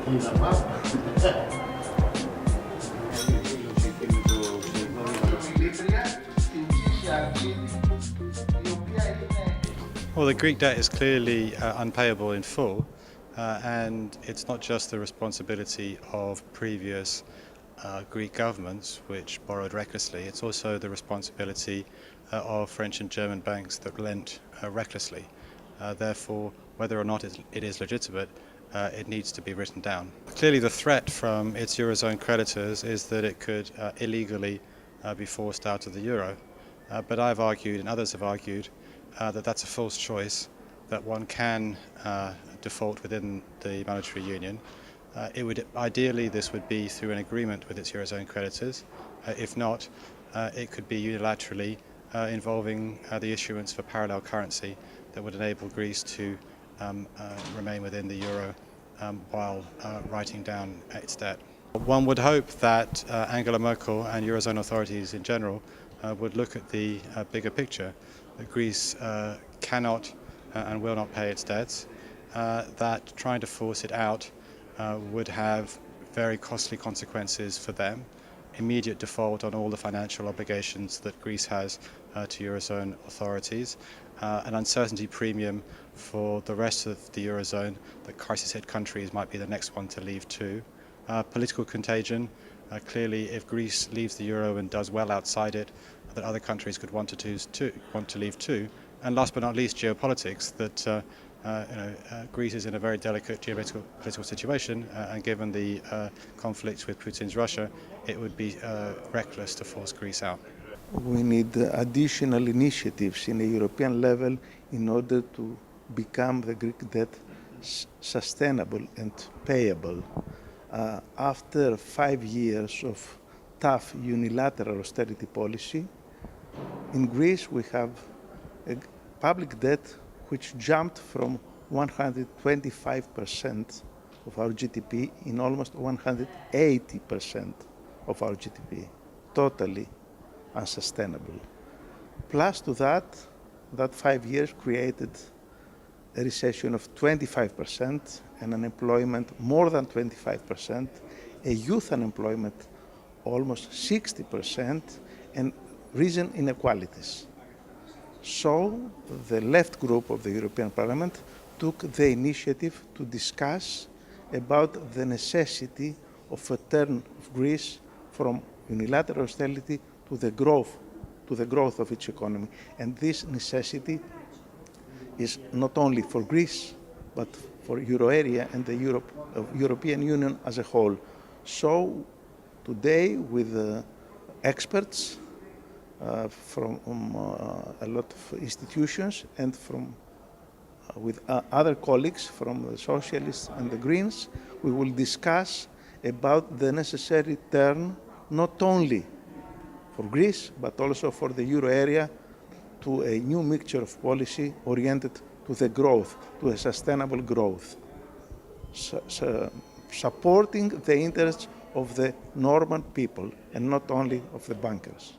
Well, the Greek debt is clearly unpayable in full, and it's not just the responsibility of previous Greek governments which borrowed recklessly, it's also the responsibility of French and German banks that lent recklessly. Therefore, whether or not it is legitimate, it needs to be written down. Clearly the threat from its Eurozone creditors is that it could illegally be forced out of the euro. But I've argued, and others have argued, that that's a false choice, that one can default within the monetary union. Ideally, this would be through an agreement with its Eurozone creditors. If not, it could be unilaterally involving the issuance of a parallel currency that would enable Greece to remain within the euro while writing down its debt. One would hope that Angela Merkel and Eurozone authorities in general would look at the bigger picture, that Greece cannot and will not pay its debts, that trying to force it out would have very costly consequences for them, immediate default on all the financial obligations that Greece has to Eurozone authorities, an uncertainty premium for the rest of the Eurozone, that crisis-hit countries might be the next one to leave too. Political contagion, clearly if Greece leaves the euro and does well outside it, that other countries could want to leave too. And last but not least, geopolitics, that Greece is in a very delicate geopolitical situation, and given the conflicts with Putin's Russia, it would be reckless to force Greece out. We need additional initiatives in a European level in order to become the Greek debt sustainable and payable. After 5 years of tough unilateral austerity policy, in Greece we have a public debt which jumped from 125% of our GDP in almost 180% of our GDP. Totally unsustainable. Plus to that 5 years created a recession of 25% and unemployment more than 25%, a youth unemployment almost 60%, and risen inequalities. So the left group of the European Parliament took the initiative to discuss about the necessity of a turn of Greece from unilateral austerity to the growth of its economy. And this necessity is not only for Greece, but for Euro area and the European Union as a whole. So today, with experts from a lot of institutions and with other colleagues from the Socialists and the Greens, we will discuss about the necessary turn, not only for Greece, but also for the Euro area, to a new mixture of policy oriented to the growth, to a sustainable growth, supporting the interests of the normal people and not only of the bankers.